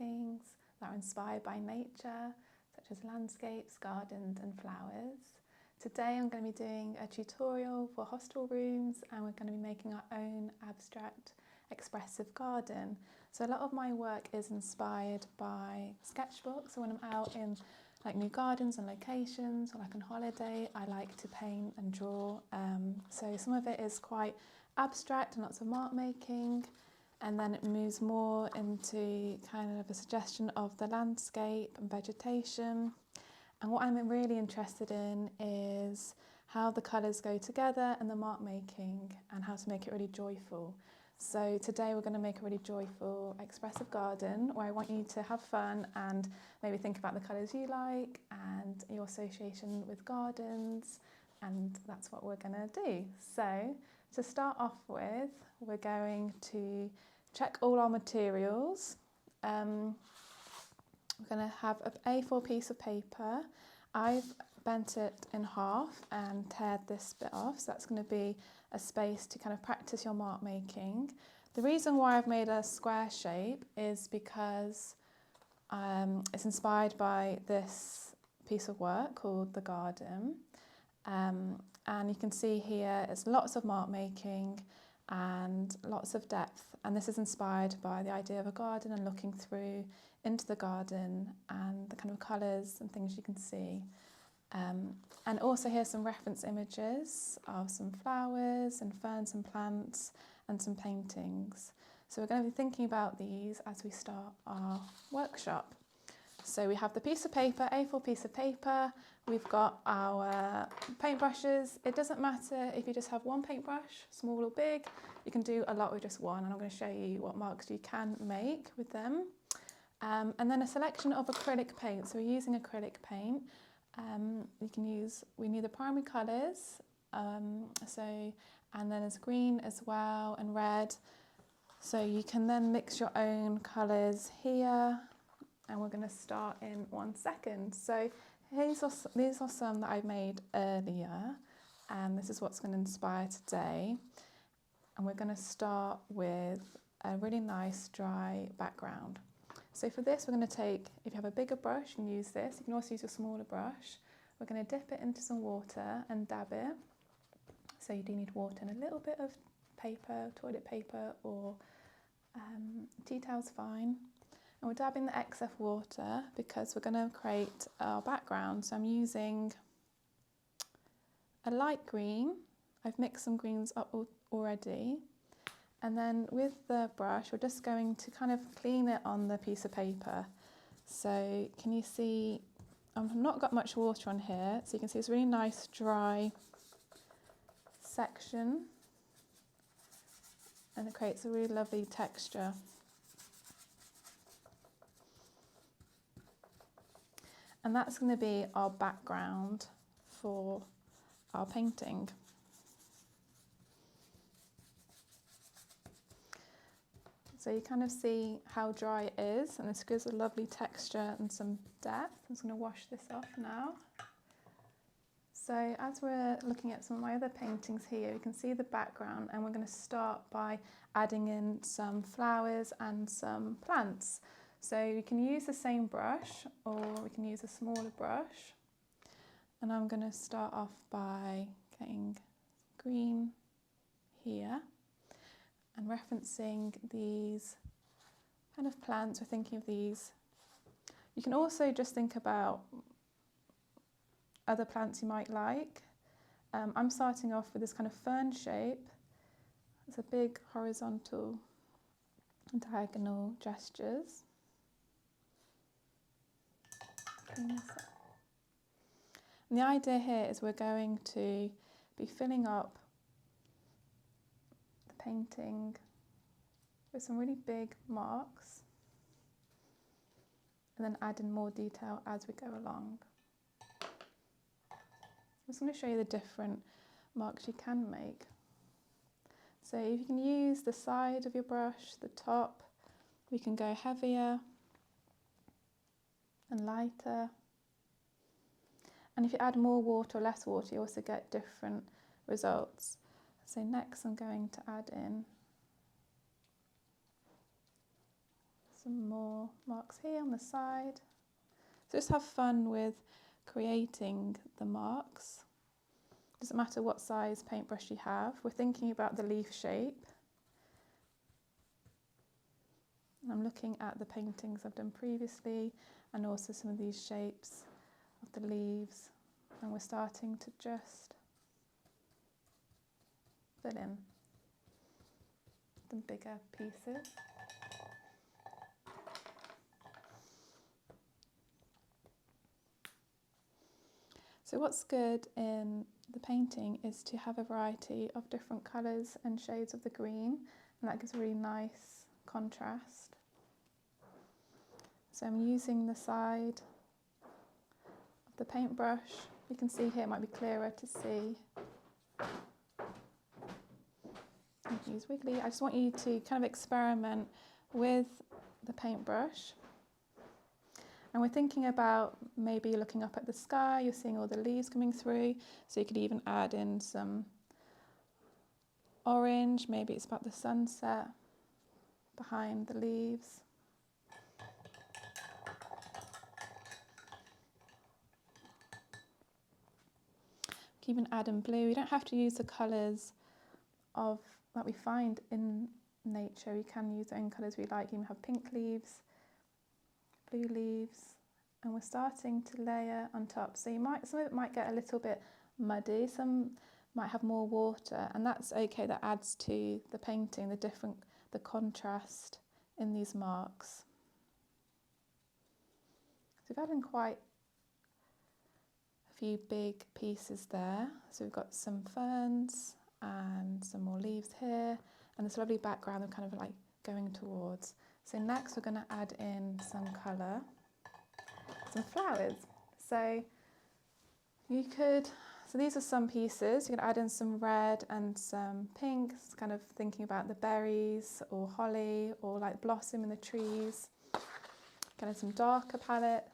paintings that are inspired by nature, such as landscapes, gardens and flowers. Today I'm going to be doing a tutorial for hostel rooms, and we're going to be making our own abstract expressive garden. So a lot of my work is inspired by sketchbooks. So when I'm out in like new gardens and locations, or like on holiday, I like to paint and draw. So some of it is quite abstract and lots of mark making, and then it moves more into kind of a suggestion of the landscape and vegetation. And what I'm really interested in is how the colours go together and the mark making, and how to make it really joyful. So today we're going to make a really joyful expressive garden where I want you to have fun and maybe think about the colours you like and your association with gardens, and that's what we're going to do. So to start off with, we're going to check all our materials. We're going to have an A4 piece of paper. I've bent it in half and teared this bit off, so that's going to be a space to kind of practice your mark making. The reason why I've made a square shape is because it's inspired by this piece of work called The Garden, and you can see here it's lots of mark making and lots of depth, and this is inspired by the idea of a garden and looking through into the garden and the kind of colours and things you can see. And also here's some reference images of some flowers and ferns and plants and some paintings. So we're going to be thinking about these as we start our workshop. So we have the piece of paper, A4 piece of paper. We've got our paintbrushes. It doesn't matter if you just have one paintbrush, small or big. You can do a lot with just one, and I'm going to show you what marks you can make with them. And then a selection of acrylic paint. So we're using acrylic paint. We need the primary colours, and then there's green as well and red. So you can then mix your own colours here, and we're going to start in 1 second. So these are some that I made earlier, and this is what's going to inspire today. And we're going to start with a really nice dry background. So for this, we're going to take, if you have a bigger brush, you can use this. You can also use your smaller brush. We're going to dip it into some water and dab it. So you do need water and a little bit of paper, toilet paper, or tea towel's fine. And we're dabbing the excess water because we're going to create our background. So I'm using a light green. I've mixed some greens up already. And then with the brush, we're just going to kind of clean it on the piece of paper. So can you see, I've not got much water on here, so you can see it's a really nice dry section, and it creates a really lovely texture. And that's going to be our background for our painting. So you kind of see how dry it is, and this gives a lovely texture and some depth. I'm just going to wash this off now. So as we're looking at some of my other paintings here, you can see the background, and we're going to start by adding in some flowers and some plants. So you can use the same brush, or we can use a smaller brush. And I'm going to start off by getting green here and referencing these kind of plants. We're thinking of these. You can also just think about other plants you might like. I'm starting off with this kind of fern shape. It's a big horizontal and diagonal gestures. And the idea here is we're going to be filling up the painting with some really big marks, and then add in more detail as we go along. I'm just going to show you the different marks you can make. So if you can use the side of your brush, the top, we can go heavier and lighter. And if you add more water or less water, you also get different results. So next I'm going to add in Some more marks here on the side. So just have fun with creating the marks. Doesn't matter what size paintbrush you have. We're thinking about the leaf shape. I'm looking at the paintings I've done previously and also some of these shapes of the leaves, and we're starting to just fill in the bigger pieces. So what's good in the painting is to have a variety of different colours and shades of the green, and that gives a really nice contrast. So I'm using the side of the paintbrush. You can see here it might be clearer to see. You can use wiggly. I just want you to kind of experiment with the paintbrush. And we're thinking about maybe looking up at the sky, you're seeing all the leaves coming through, so you could even add in some orange, maybe it's about the sunset behind the leaves. You can even add in blue. You don't have to use the colours that we find in nature. You can use your own colours we like. You can have pink leaves, blue leaves, and we're starting to layer on top. So some of it might get a little bit muddy, some might have more water, and that's okay. That adds to the painting, the contrast in these marks. So we've added in quite a few big pieces there. So we've got some ferns and some more leaves here, and this lovely background of kind of like going towards. So next we're going to add in some colour, some flowers. So these are some pieces. You can add in some red and some pink, kind of thinking about the berries or holly or like blossom in the trees. Kind of some darker palette.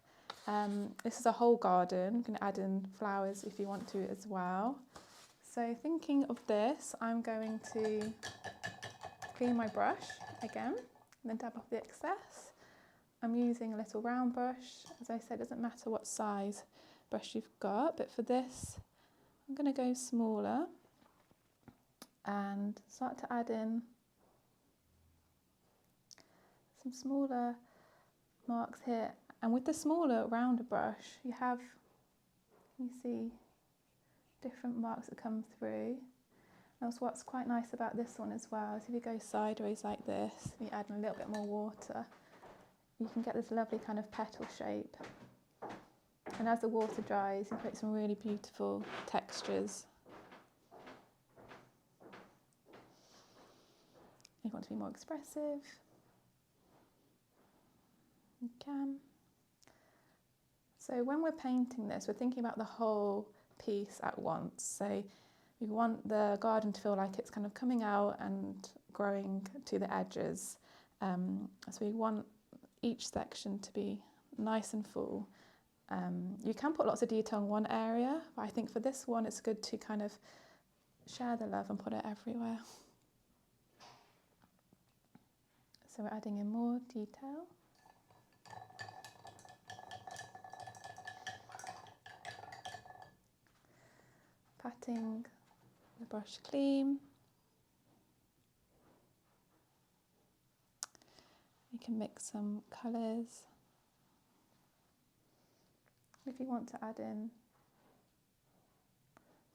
This is a whole garden. You can add in flowers if you want to as well. So thinking of this, I'm going to clean my brush again and then dab off the excess. I'm using a little round brush. As I said, it doesn't matter what size brush you've got, but for this, I'm going to go smaller and start to add in some smaller marks here. And with the smaller, rounder brush, you see different marks that come through. And what's quite nice about this one as well is if you go sideways like this, and you add in a little bit more water, you can get this lovely kind of petal shape. And as the water dries, you create some really beautiful textures. If you want to be more expressive, you can. So when we're painting this, we're thinking about the whole piece at once. So we want the garden to feel like it's kind of coming out and growing to the edges. So we want each section to be nice and full. You can put lots of detail in one area, but I think for this one it's good to kind of share the love and put it everywhere. So we're adding in more detail. Patting the brush clean. You can mix some colours. If you want to add in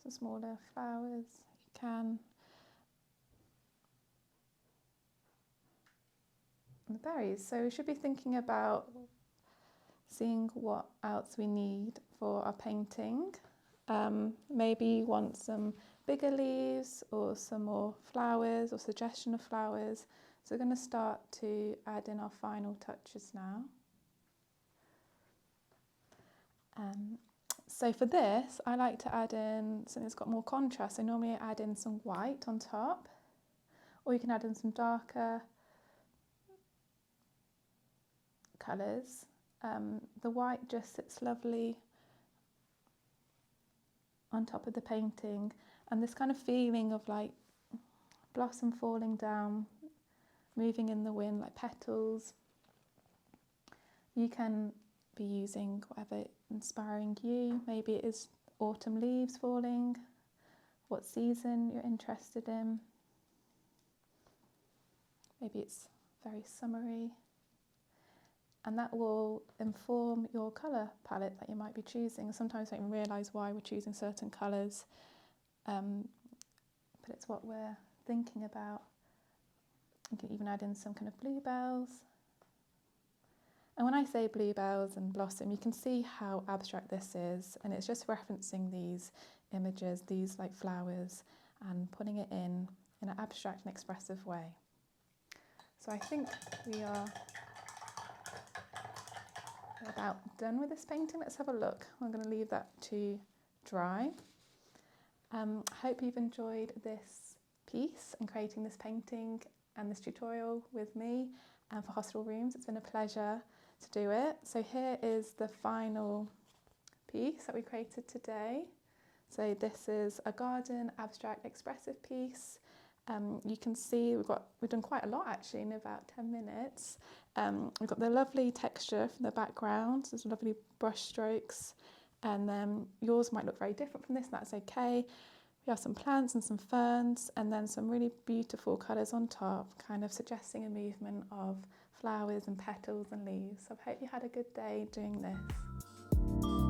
some smaller flowers, you can. And the berries. So we should be thinking about seeing what else we need for our painting. Maybe you want some bigger leaves or some more flowers or suggestion of flowers. So we're going to start to add in our final touches now. So for this, I like to add in something that's got more contrast. So normally I add in some white on top, or you can add in some darker colours. The white just sits lovely on top of the painting, and this kind of feeling of like blossom falling down, moving in the wind like petals. You can be using whatever inspiring you. Maybe it is autumn leaves falling, what season you're interested in. Maybe it's very summery. And that will inform your colour palette that you might be choosing. Sometimes we don't even realise why we're choosing certain colours, but it's what we're thinking about. You can even add in some kind of bluebells. And when I say bluebells and blossom, you can see how abstract this is, and it's just referencing these images, these like flowers, and putting it in an abstract and expressive way. So I think we are about done with this painting. Let's have a look. I'm going to leave that to dry. I hope you've enjoyed this piece and creating this painting and this tutorial with me and for Hostel Rooms. It's been a pleasure to do it. So here is the final piece that we created today. So this is a garden abstract expressive piece. You can see we've done quite a lot actually in about 10 minutes. We've got the lovely texture from the background, so some lovely brush strokes, and then yours might look very different from this, and that's okay. We have some plants and some ferns, and then some really beautiful colours on top, kind of suggesting a movement of flowers and petals and leaves. So I hope you had a good day doing this.